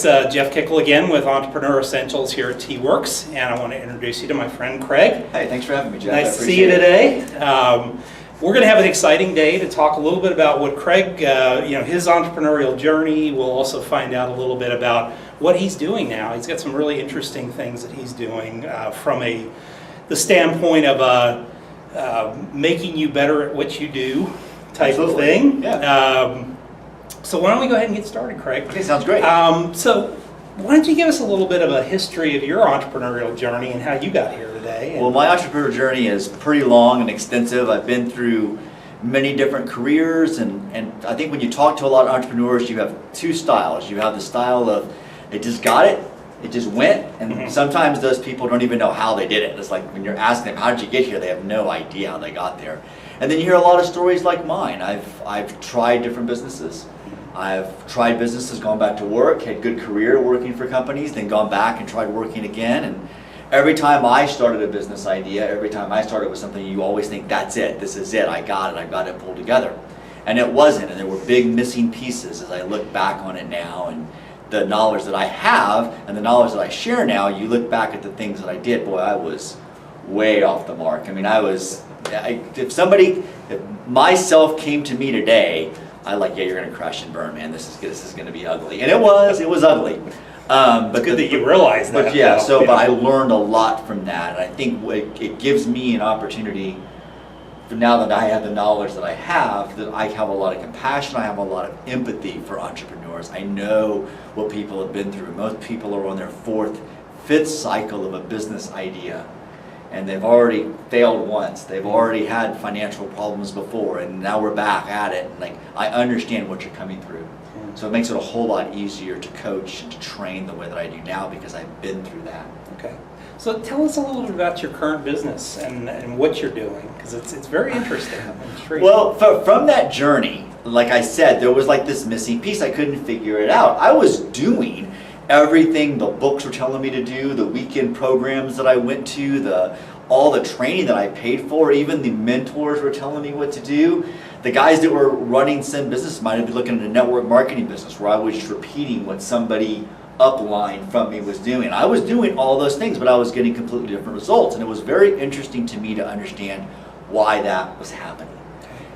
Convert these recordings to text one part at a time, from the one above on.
It's Jeff Kikel again with Entrepreneur Essentials here at T-Werx, and I want to introduce you to my friend Craig. Hey, thanks for having me, Jeff. Nice to see you today. We're going to have an exciting day to talk a little bit about what Craig, his entrepreneurial journey. We'll also find out a little bit about what he's doing now. He's got some really interesting things that he's doing from the standpoint of making you better at what you do type Absolutely. Of thing. Yeah. So why don't we go ahead and get started, Craig? Okay, sounds great. So why don't you give us a little bit of a history of your entrepreneurial journey and how you got here today? Well, my entrepreneurial journey is pretty long and extensive. I've been through many different careers, and I think when you talk to a lot of entrepreneurs, you have two styles. You have the style of, they just got it, it just went, and sometimes those people don't even know how they did it. It's like when you're asking them, how did you get here? They have no idea how they got there. And then you hear a lot of stories like mine. I've tried different businesses. I've tried businesses, gone back to work, had a good career working for companies, then gone back and tried working again. And every time I started a business idea, every time I started with something, you always think, that's it, this is it, I got it pulled together. And it wasn't, and there were big missing pieces as I look back on it now. And the knowledge that I have and the knowledge that I share now, you look back at the things that I did, boy, I was way off the mark. I mean, if myself came to me today, I like, yeah, you're going to crash and burn, man. This is going to be ugly, and it was ugly. But it's good that you realize that. But yeah, but I learned a lot from that, and I think it gives me an opportunity. Now that I have the knowledge that I have a lot of compassion. I have a lot of empathy for entrepreneurs. I know what people have been through. Most people are on their fourth, fifth cycle of a business idea. And they've already failed once. They've already had financial problems before, and now we're back at it. Like, I understand what you're coming through. So it makes it a whole lot easier to coach and to train the way that I do now because I've been through that. Okay. So tell us a little bit about your current business and what you're doing, because it's very interesting. Well, from that journey, like I said, there was like this missing piece. I couldn't figure it out. I was doing everything the books were telling me to do, the weekend programs that I went to, all the training that I paid for, even the mentors were telling me what to do. The guys that were running some business might have been looking at a network marketing business where I was just repeating what somebody upline from me was doing. I was doing all those things, but I was getting completely different results. And it was very interesting to me to understand why that was happening.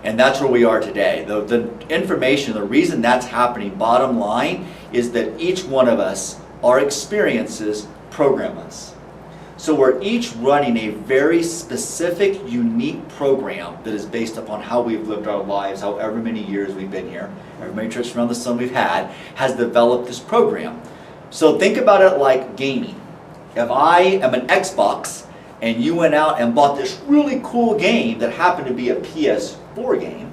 And that's where we are today. The information, the reason that's happening, bottom line, is that each one of us, our experiences program us. So we're each running a very specific, unique program that is based upon how we've lived our lives, however many years we've been here, however many trips around the sun we've had, has developed this program. So think about it like gaming. If I am an Xbox and you went out and bought this really cool game that happened to be a PS4 game,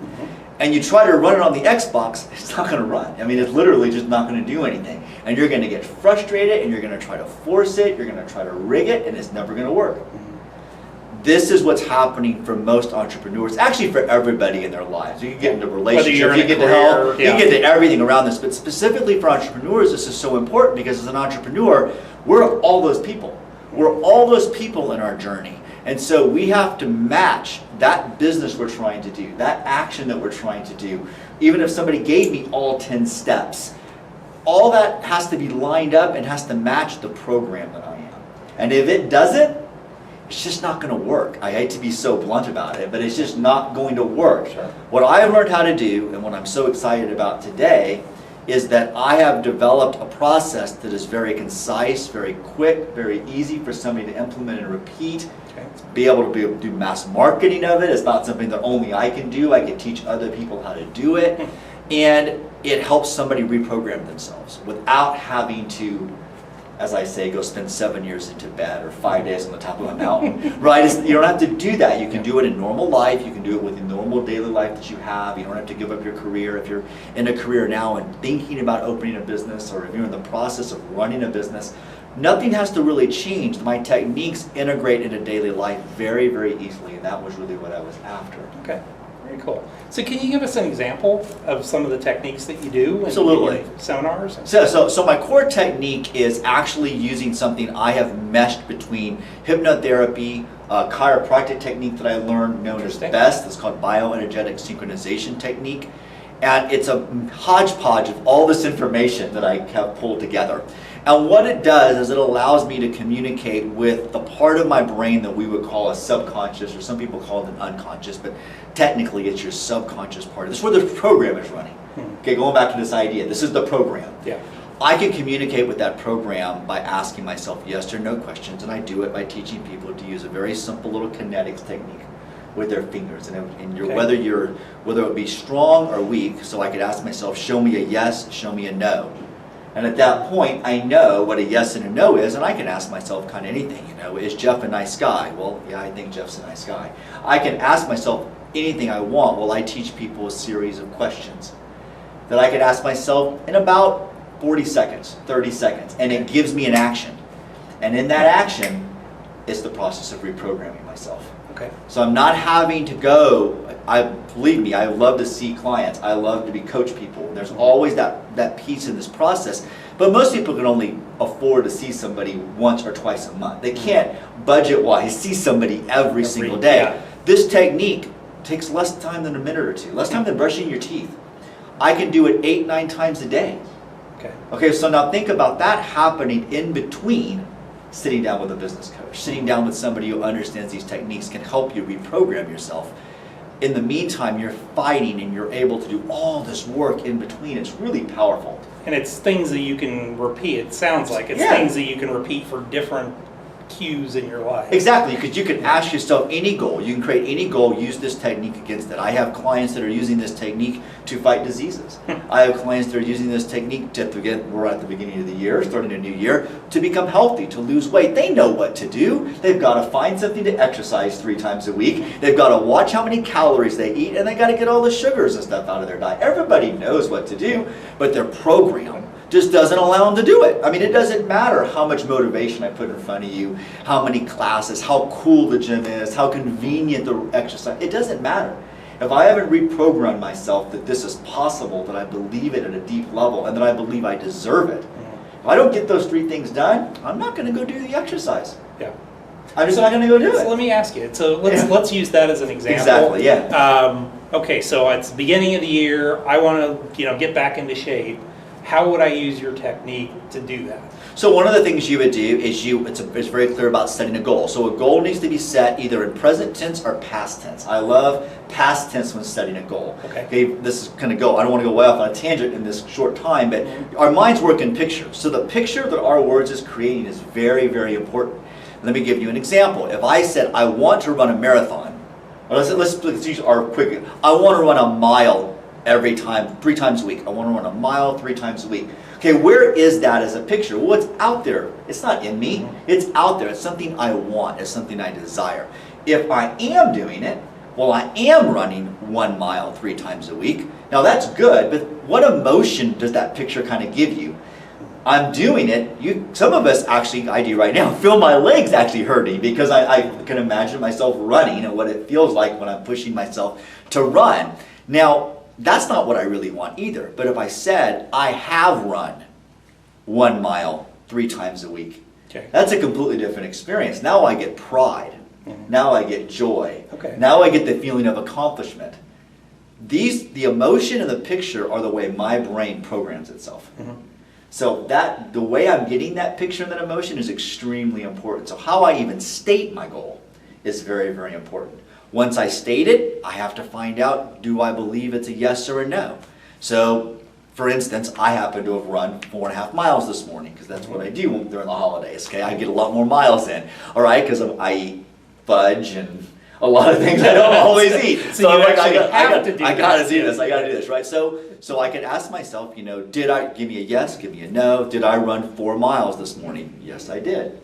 and you try to run it on the Xbox, it's not going to run. I mean, it's literally just not going to do anything. And you're going to get frustrated, and you're going to try to force it, you're going to try to rig it, and it's never going to work. This is what's happening for most entrepreneurs, actually for everybody in their lives. You can get into relationships, you get to health, you get to everything around this. But specifically for entrepreneurs, this is so important because as an entrepreneur, we're all those people. We're all those people in our journey. And so we have to match that business we're trying to do, that action that we're trying to do. Even if somebody gave me all 10 steps, all that has to be lined up and has to match the program that I am. And if it doesn't, it's just not going to work. I hate to be so blunt about it, but it's just not going to work. Sure. What I've learned how to do, and what I'm so excited about today, is that I have developed a process that is very concise, very quick, very easy for somebody to implement and repeat. Be able to do mass marketing of it. It's not something that only I can do. I can teach other people how to do it. And it helps somebody reprogram themselves without having to, as I say, go spend 7 years in Tibet or 5 days on the top of a mountain. Right? You don't have to do that. You can do it in normal life. You can do it with the normal daily life that you have. You don't have to give up your career. If you're in a career now and thinking about opening a business, or if you're in the process of running a business, nothing has to really change. My techniques integrate into daily life very, very easily, and that was really what I was after. Okay, very cool. So can you give us an example of some of the techniques that you do Absolutely. in seminars? So my core technique is actually using something I have meshed between hypnotherapy, chiropractic technique that I learned known as BEST. It's called bioenergetic synchronization technique. And it's a hodgepodge of all this information that I have pulled together. And what it does is it allows me to communicate with the part of my brain that we would call a subconscious, or some people call it an unconscious, but technically it's your subconscious part. This is where the program is running. Okay, going back to this idea, this is the program. Yeah. I can communicate with that program by asking myself yes or no questions, and I do it by teaching people to use a very simple little kinetics technique with their fingers, and Okay. whether it be strong or weak. So I could ask myself, show me a yes, show me a no, and at that point I know what a yes and a no is, and I can ask myself kind of anything. Is Jeff a nice guy? Well, yeah, I think Jeff's a nice guy. I can ask myself anything I want. Well, I teach people a series of questions that I can ask myself in about 40 seconds, 30 seconds, and it gives me an action, and in that action it's the process of reprogramming myself. Okay. So I'm not having to go, believe me, I love to see clients. I love to coach people. There's always that piece in this process. But most people can only afford to see somebody once or twice a month. They can't, budget-wise, see somebody every single day. Yeah. This technique takes less time than a minute or two, less time than brushing your teeth. I can do it 8, 9 times a day. Okay. Okay, so now think about that happening in between sitting down with a business coach, sitting down with somebody who understands these techniques, can help you reprogram yourself. In the meantime, you're fighting and you're able to do all this work in between. It's really powerful. And it's things that you can repeat. It sounds like it's Yeah. things that you can repeat for different cues in your life. Exactly, because you can ask yourself any goal. You can create any goal, use this technique against it. I have clients that are using this technique to fight diseases. I have clients that are using this technique to, again, we're at the beginning of the year, starting a new year, to become healthy, to lose weight. They know what to do. They've got to find something to exercise 3 times a week. They've got to watch how many calories they eat, and they got to get all the sugars and stuff out of their diet. Everybody knows what to do, but their program just doesn't allow them to do it. I mean, it doesn't matter how much motivation I put in front of you, how many classes, how cool the gym is, how convenient the exercise. It doesn't matter. If I haven't reprogrammed myself that this is possible, that I believe it at a deep level, and that I believe I deserve it, if I don't get those 3 things done, I'm not going to go do the exercise. Yeah. I'm just not going to go do So it. let me ask you. So let's use that as an example. Exactly, yeah. Okay, so it's the beginning of the year. I want to get back into shape. How would I use your technique to do that? So one of the things you would do is it's very clear about setting a goal. So a goal needs to be set either in present tense or past tense. I love past tense when setting a goal. Okay, this is going to go, I don't want to go way off on a tangent in this short time, but our minds work in pictures. So the picture that our words is creating is very, very important. Let me give you an example. If I said I want to run a marathon, or let's use our quick, I want to run a mile every time, 3 times a week. I want to run a mile 3 times a week. Okay, where is that as a picture? Well, it's out there. It's not in me. It's out there. It's something I want. It's something I desire. If I am doing it, well, I am running 1 mile 3 times a week. Now that's good, but what emotion does that picture kind of give you? I'm doing it. Some of us actually, I do right now, feel my legs actually hurting because I can imagine myself running and what it feels like when I'm pushing myself to run. Now, that's not what I really want either. But if I said, I have run 1 mile 3 times a week, that's a completely different experience. Now I get pride. Now I get joy. Now I get the feeling of accomplishment. The emotion and the picture are the way my brain programs itself. So the way I'm getting that picture and that emotion is extremely important. So how I even state my goal is very, very important. Once I state it, I have to find out, do I believe it's a yes or a no? So, for instance, I happen to have run 4.5 miles this morning, because that's what I do during the holidays, okay? I get a lot more miles in, all right? Because I eat fudge and a lot of things I don't always eat. So I'm like, I gotta do this, right? So I can ask myself, give me a yes, give me a no. Did I run 4 miles this morning? Yes, I did.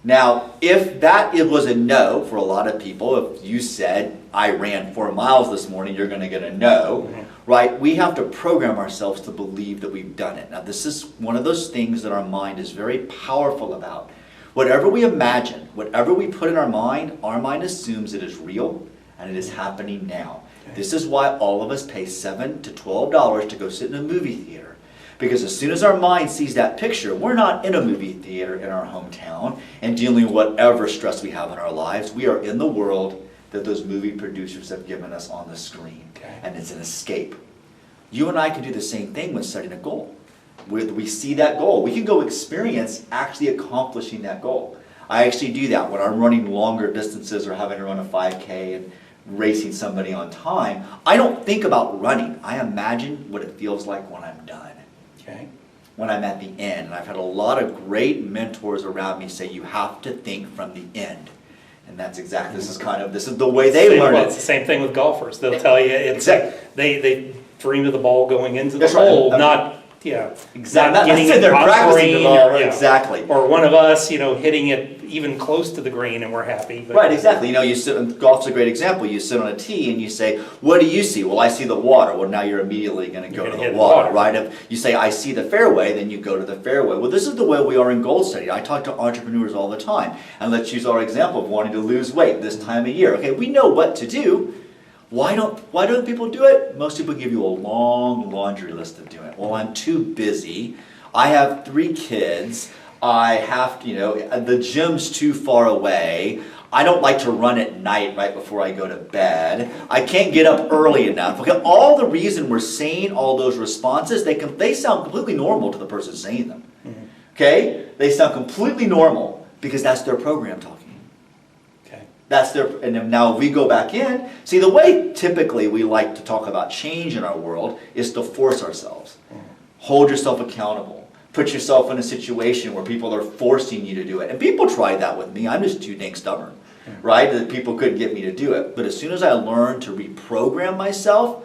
Now, if it was a no for a lot of people, if you said, I ran 4 miles this morning, you're going to get a no, right? We have to program ourselves to believe that we've done it. Now, this is one of those things that our mind is very powerful about. Whatever we imagine, whatever we put in our mind assumes it is real and it is happening now. This is why all of us pay $7 to $12 to go sit in a movie theater. Because as soon as our mind sees that picture, we're not in a movie theater in our hometown and dealing with whatever stress we have in our lives. We are in the world that those movie producers have given us on the screen. And it's an escape. You and I can do the same thing when setting a goal. We see that goal. We can go experience actually accomplishing that goal. I actually do that when I'm running longer distances or having to run a 5K and racing somebody on time. I don't think about running. I imagine what it feels like when I'm done. Okay. When I'm at the end. And I've had a lot of great mentors around me say you have to think from the end. And that's exactly, this is the way they learn it. It's the same thing with golfers. They'll tell you it's they dream of the ball going into the That's right. hole, not exactly. not getting it They're off practicing green, the ball, or, exactly. Or one of us, hitting it even close to the green and we're happy. But Right, exactly. You sit, golf's a great example. You sit on a tee and you say, what do you see? Well, I see the water. Well, now you're immediately going to go to the water, right? If you say, I see the fairway, then you go to the fairway. Well, this is the way we are in goal setting. I talk to entrepreneurs all the time. And let's use our example of wanting to lose weight this time of year. Okay, we know what to do. Why don't people do it? Most people give you a long laundry list of doing it. Well, I'm too busy. I have 3 kids. I have to, the gym's too far away. I don't like to run at night right before I go to bed. I can't get up early enough. Okay, all the reason we're saying all those responses, they sound completely normal to the person saying them. Mm-hmm. Okay? They sound completely normal because that's their program talking. And then now we go back in. See, the way typically we like to talk about change in our world is to force ourselves. Hold yourself accountable. Put yourself in a situation where people are forcing you to do it. And people tried that with me. I'm just too dang stubborn, right? That people couldn't get me to do it. But as soon as I learned to reprogram myself,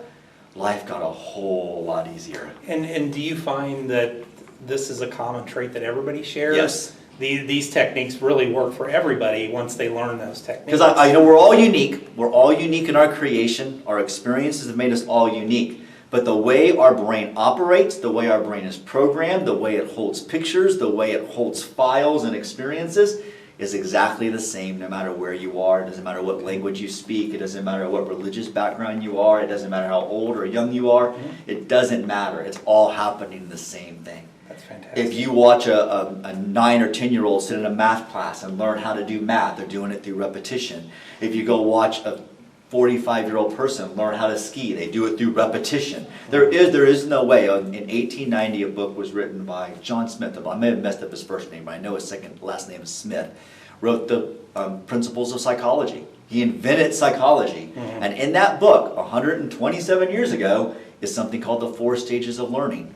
life got a whole lot easier. And do you find that this is a common trait that everybody shares? Yes. These techniques really work for everybody once they learn those techniques. Because I know we're all unique. We're all unique in our creation. Our experiences have made us all unique. But the way our brain operates, the way our brain is programmed, the way it holds pictures, the way it holds files and experiences is exactly the same no matter where you are. It doesn't matter what language you speak. It doesn't matter what religious background you are. It doesn't matter how old or young you are. Mm-hmm. It doesn't matter. It's all happening the same thing. That's fantastic. If you watch a 9 or 10-year-old sit in a math class and learn how to do math, they're doing it through repetition. If you go watch a 45-year-old person learn how to ski, they do it through repetition. There is no way. In 1890, a book was written by John Smith. I may have messed up his first name, but I know his last name is Smith. Wrote the Principles of Psychology. He invented psychology. Mm-hmm. And in that book, 127 years ago, is something called the 4 stages of learning.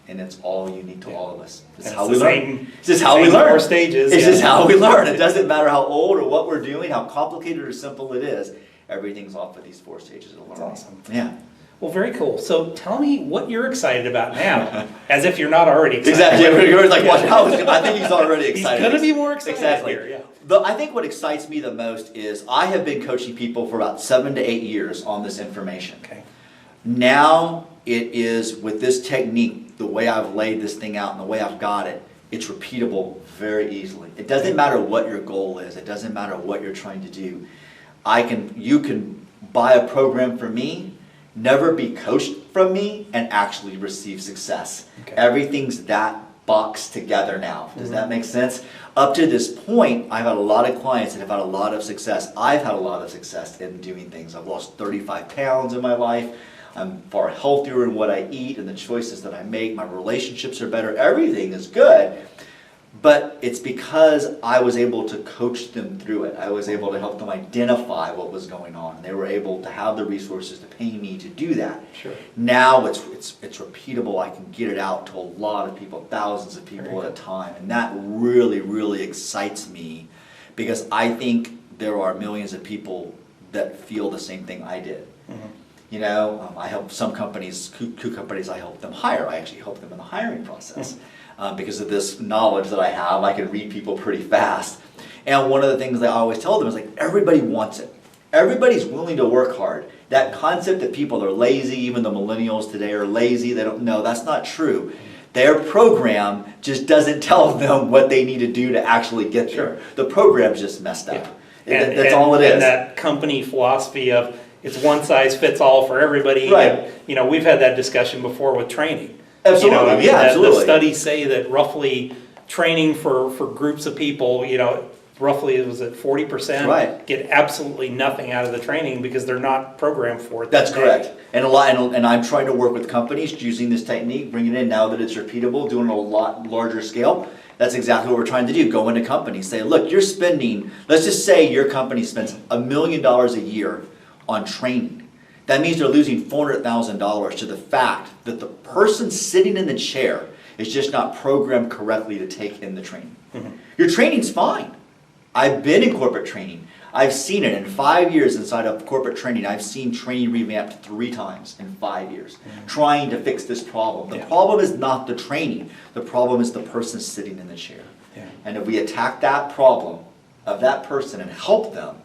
And it's all unique to all of us. This is how we learn. This is how we learn. 4 stages. It's just how we learn. It doesn't matter how old or what we're doing, how complicated or simple it is. Everything's off of these 4 stages of learning. That's awesome. Yeah. Well, very cool. So tell me what you're excited about now, as if you're not already excited. Exactly. You're like, I think he's already excited. He's going to be more excited exactly. here, yeah. I think what excites me the most is I have been coaching people for about 7 to 8 years on this information. Okay. Now it is with this technique, the way I've laid this thing out and the way I've got it, it's repeatable very easily. It doesn't matter what your goal is. It doesn't matter what you're trying to do. You can buy a program from me, never be coached from me, and actually receive success. Okay. Everything's that boxed together now. Does that make sense? Up to this point, I've had a lot of clients that have had a lot of success. I've had a lot of success in doing things. I've lost 35 pounds in my life. I'm far healthier in what I eat and the choices that I make. My relationships are better. Everything is good. But it's because I was able to coach them through it. I was able to help them identify what was going on. They were able to have the resources to pay me to do that. Sure. Now it's repeatable. I can get it out to a lot of people, thousands of people at a time. And that really, really excites me because I think there are millions of people that feel the same thing I did. Mm-hmm. I help some companies, coup companies, I help them hire. I actually help them in the hiring process. Because of this knowledge that I have, I can read people pretty fast. And one of the things that I always tell them is like, everybody wants it. Everybody's willing to work hard. That concept that people are lazy, even the millennials today are lazy, they don't know, that's not true. Their program just doesn't tell them what they need to do to actually get there. Sure. The program's just messed up. Yeah. That's all it is. And that company philosophy of it's one size fits all for everybody. Right. And, we've had that discussion before with training. Absolutely, absolutely. The studies say that roughly training for groups of people, roughly, was it 40%? Right. Get absolutely nothing out of the training because they're not programmed for it. That's that day. correct. And and I'm trying to work with companies using this technique, bringing it in now that it's repeatable, doing it a lot larger scale. That's exactly what we're trying to do. Go into companies, say, look, you're spending, let's just say your company spends $1 million a year on training. That means they're losing $400,000 to the fact that the person sitting in the chair is just not programmed correctly to take in the training. Mm-hmm. Your training's fine. I've been in corporate training. I've seen it in 5 years inside of corporate training. I've seen training revamped 3 times in 5 years, trying to fix this problem. The problem is not the training. The problem is the person sitting in the chair. Yeah. And if we attack that problem of that person and help them,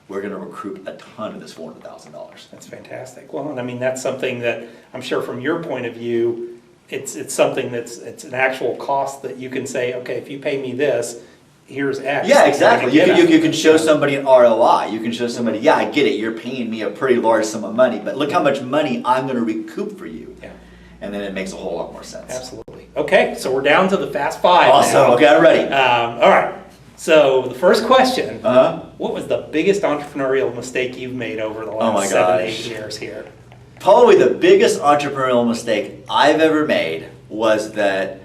we're going to recruit a ton of this $400,000. That's fantastic. Well, and I mean, that's something that I'm sure from your point of view, it's something it's an actual cost that you can say, okay, if you pay me this, here's X. Yeah, exactly. You can show somebody an ROI. You can show somebody, yeah, I get it. You're paying me a pretty large sum of money, but look how much money I'm going to recoup for you. Yeah. And then it makes a whole lot more sense. Absolutely. Okay, so we're down to the fast 5 Awesome. now. Okay, I'm ready. All right. So the first question, Uh-huh. what was the biggest entrepreneurial mistake you've made over the Oh my last 7, gosh. 8 years here? Probably the biggest entrepreneurial mistake I've ever made was that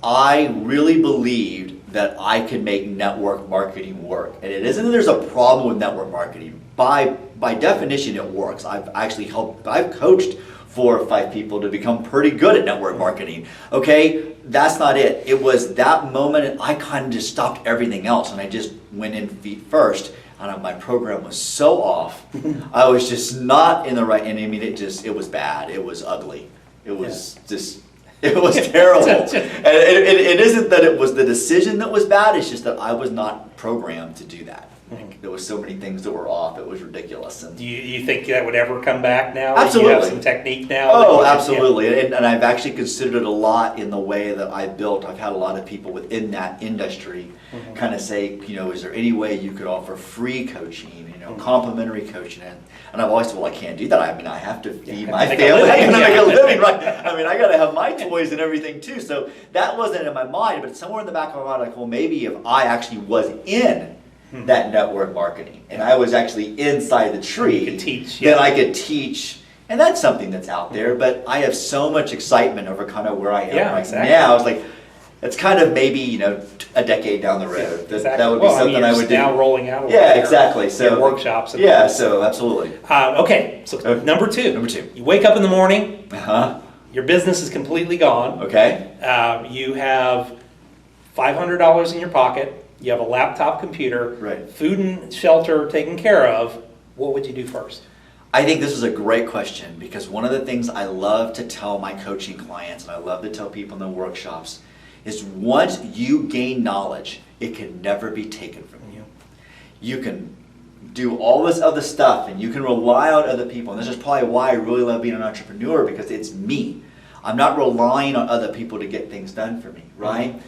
I really believed that I could make network marketing work. And it isn't that there's a problem with network marketing. By definition, it works. I've coached 4 or 5 people to become pretty good at network marketing. Okay, that's not it. It was that moment, and I kind of just stopped everything else, and I just went in feet first. And my program was so off. I was just not in the right. And I mean, it was bad. It was ugly. It was just. It was terrible. And it isn't that it was the decision that was bad, it's just that I was not programmed to do that. Like, there was so many things that were off, it was ridiculous. And Do you think that would ever come back now? Absolutely. You have some technique now? oh, absolutely. And I've actually considered it a lot in the way that I built. I've had a lot of people within that industry kind of say, is there any way you could offer free coaching, complimentary coaching? And I've always said, well, I can't do that. I mean, I have to feed my family. I gotta make a living, right? I mean, I gotta have my toys and everything too. So that wasn't in my mind, but somewhere in the back of my mind, like, well, maybe if I actually was in that network marketing and I was actually inside the tree, You could teach, then I could teach. And that's something that's out there, but I have so much excitement over kind of where I am exactly. now. It's like, it's kind of maybe, a decade down the road. Exactly. That would be something I would do. Now rolling out. Yeah, exactly. So workshops. And yeah, so absolutely. Okay, so number 2. Number 2. You wake up in the morning. Uh-huh. Your business is completely gone. Okay. You have $500 in your pocket. You have a laptop computer. Right. Food and shelter taken care of. What would you do first? I think this is a great question because one of the things I love to tell my coaching clients and I love to tell people in the workshops is once you gain knowledge, it can never be taken from you. You can do all this other stuff and you can rely on other people. And this is probably why I really love being an entrepreneur because it's me. I'm not relying on other people to get things done for me, right?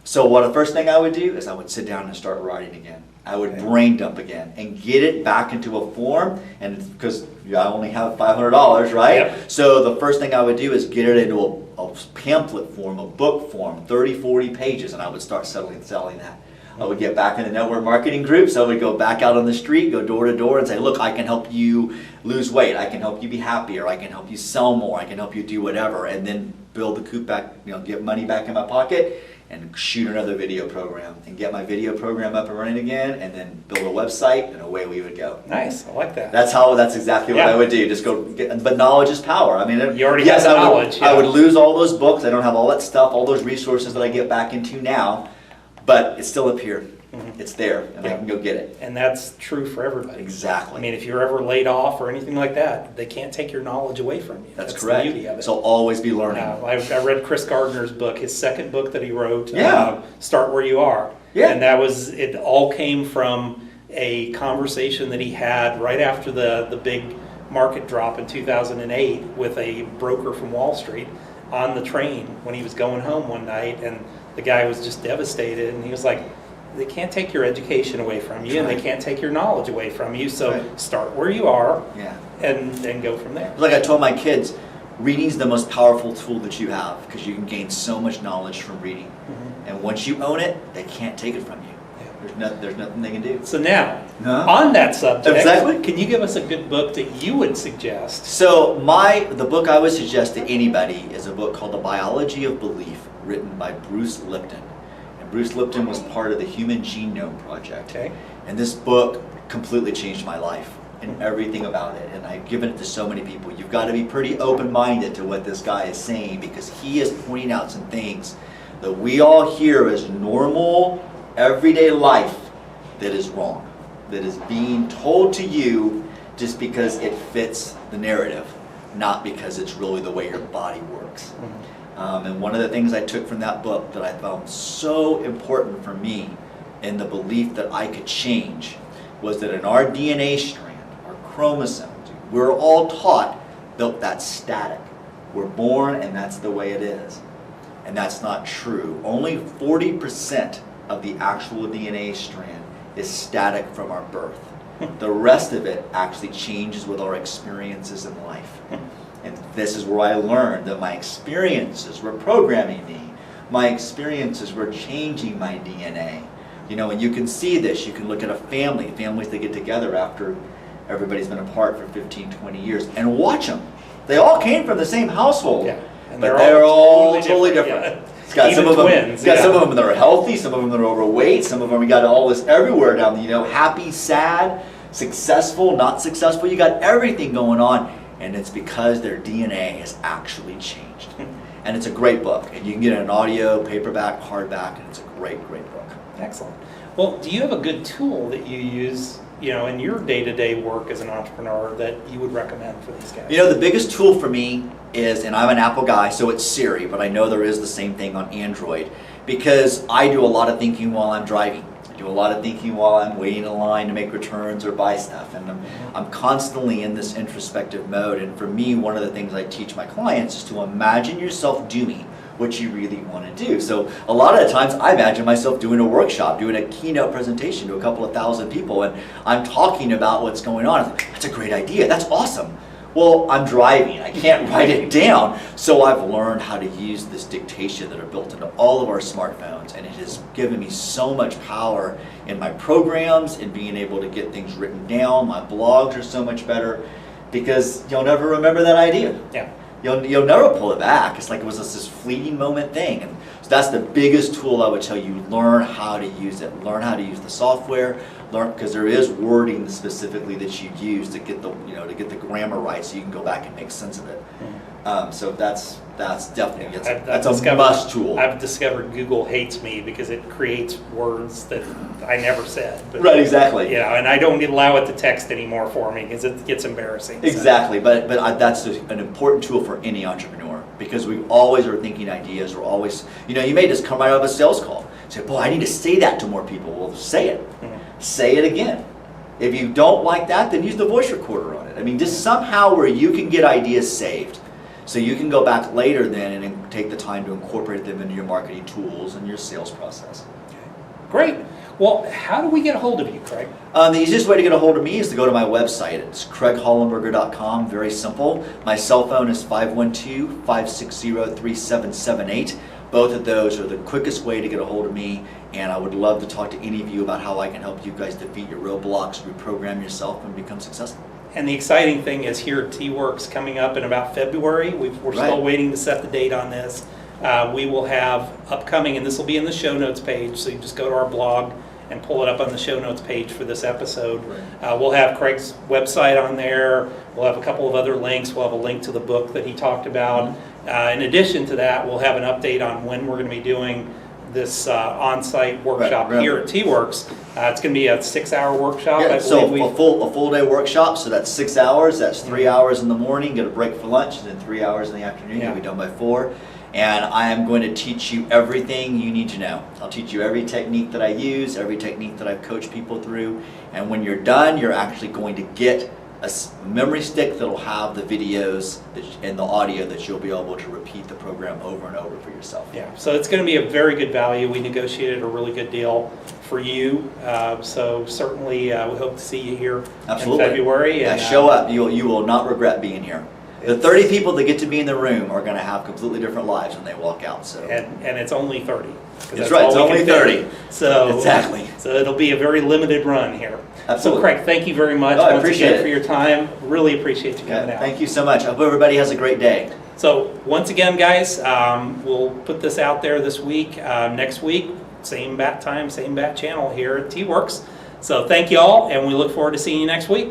So the first thing I would do is I would sit down and start writing again. I would brain dump again and get it back into a form, and because I only have $500, right? Yep. So the first thing I would do is get it into a pamphlet form, a book form, 30, 40 pages, and I would start selling that. I would get back in the network marketing groups. I would go back out on the street, go door to door and say, look, I can help you lose weight. I can help you be happier. I can help you sell more. I can help you do whatever. And then build the coop back, get money back in my pocket and shoot another video program and get my video program up and running again and then build a website and away we would go. Nice, I like that. That's exactly what I would do. Just go but knowledge is power. I mean, you already have the knowledge. I would lose all those books. I don't have all that stuff, all those resources that I get back into now, but it's still up here. It's there, and I can go get it. And that's true for everybody. Exactly. I mean, if you're ever laid off or anything like that, they can't take your knowledge away from you. That's correct. The beauty of it. So always be learning. I read Chris Gardner's book, his second book that he wrote, Yeah. Start Where You Are. Yeah. And it all came from a conversation that he had right after the big market drop in 2008 with a broker from Wall Street on the train when he was going home one night, and the guy was just devastated, and he was like, they can't take your education away from you, and they can't take your knowledge away from you, so start where you are and go from there. Like I told my kids, reading's the most powerful tool that you have because you can gain so much knowledge from reading. And once you own it, they can't take it from you. There's nothing they can do. So now, No. on that subject, Exactly. can you give us a good book that you would suggest? So the book I would suggest to anybody is a book called The Biology of Belief, written by Bruce Lipton. And Bruce Lipton was part of the Human Genome Project. Okay. And this book completely changed my life and everything about it. And I've given it to so many people. You've got to be pretty open-minded to what this guy is saying, because he is pointing out some things that we all hear as normal, everyday life that is wrong, that is being told to you just because it fits the narrative, not because it's really the way your body works. And one of the things I took from that book that I found so important for me in the belief that I could change was that in our DNA strand, our chromosomes, we're all taught that's static. We're born and that's the way it is. And that's not true. Only 40% of the actual DNA strand is static from our birth. The rest of it actually changes with our experiences in life. And this is where I learned that my experiences were programming me. My experiences were changing my DNA. You know, and you can see this. You can look at families that get together after everybody's been apart for 15, 20 years, and watch them. They all came from the same household, Yeah. And but they're all totally different. Yeah. It's got Even some of them. twins, It's got yeah. some of them that are healthy, some of them that are overweight, some of them we got all this everywhere down. You know, happy, sad, successful, not successful. You got everything going on, and it's because their DNA has actually changed. And it's a great book, and you can get it in audio, paperback, hardback, and it's a great, great book. Excellent. Well, do you have a good tool that you use, in your day-to-day work as an entrepreneur that you would recommend for these guys? You know, the biggest tool for me is, and I'm an Apple guy, so it's Siri, but I know there is the same thing on Android, because I do a lot of thinking while I'm driving. I do a lot of thinking while I'm waiting in line to make returns or buy stuff, and I'm constantly in this introspective mode. And for me, one of the things I teach my clients is to imagine yourself doing what you really want to do. So a lot of the times I imagine myself doing a workshop, doing a keynote presentation to a couple of thousand people, and I'm talking about what's going on. That's a great idea. That's awesome. Well, I'm driving. I can't write it down. So I've learned how to use this dictation that are built into all of our smartphones, and it has given me so much power in my programs and being able to get things written down. My blogs are so much better because you'll never remember that idea. Yeah. You'll never pull it back. It's like it was just this fleeting moment thing. And so that's the biggest tool I would tell you. Learn how to use it. Learn how to use the software. Learn, because there is wording specifically that you use to get the grammar right, so you can go back and make sense of it. So that's definitely that's a must tool. I've discovered Google hates me because it creates words that I never said. But, Right, exactly. and I don't allow it to text anymore for me because it gets embarrassing. so. Exactly, but that's an important tool for any entrepreneur, because we always are thinking ideas. We're always, you may just come out of a sales call, say, boy, I need to say that to more people. Well, say it. Say it again. If you don't like that, then use the voice recorder on it. I mean, just somehow where you can get ideas saved, so you can go back later then and take the time to incorporate them into your marketing tools and your sales process. Great. Well, how do we get a hold of you, Craig? The easiest way to get a hold of me is to go to my website. It's craighallenberger.com. Very simple. My cell phone is 512-560-3778. Both of those are the quickest way to get a hold of me, and I would love to talk to any of you about how I can help you guys defeat your roadblocks, reprogram yourself, and become successful. And the exciting thing is here at T-Werx coming up in about February. We're still waiting to set the date on this. We will have upcoming, and this will be in the show notes page, so you just go to our blog and pull it up on the show notes page for this episode. We'll have Craig's website on there. We'll have a couple of other links. We'll have a link to the book that he talked about. In addition to that, we'll have an update on when we're going to be doing this on-site workshop here at T-Werx. It's going to be a 6-hour workshop. Yeah, I so believe a full day workshop, so that's 6 hours. That's 3 hours in the morning, get a break for lunch, and then 3 hours in the afternoon. You'll be done by 4. And I am going to teach you everything you need to know. I'll teach you every technique that I use, every technique that I've coached people through. And when you're done, you're actually going to get a memory stick that'll have the videos and the audio that you'll be able to repeat the program over and over for yourself. Yeah, so it's going to be a very good value. We negotiated a really good deal for you. So certainly we hope to see you here in February. Yeah, show up. You will not regret being here. The 30 people that get to be in the room are going to have completely different lives when they walk out. So and it's only 30. That's right, it's all we only can fit. 30. So, Exactly. so it'll be a very limited run here. Absolutely. So Craig, thank you very much Oh, I once appreciate again it. for your time. Really appreciate you coming Okay, out. thank you so much. I hope everybody has a great day. So once again, guys, we'll put this out there this week. Next week, same bat time, same bat channel here at T-Werx. So thank you all, and we look forward to seeing you next week.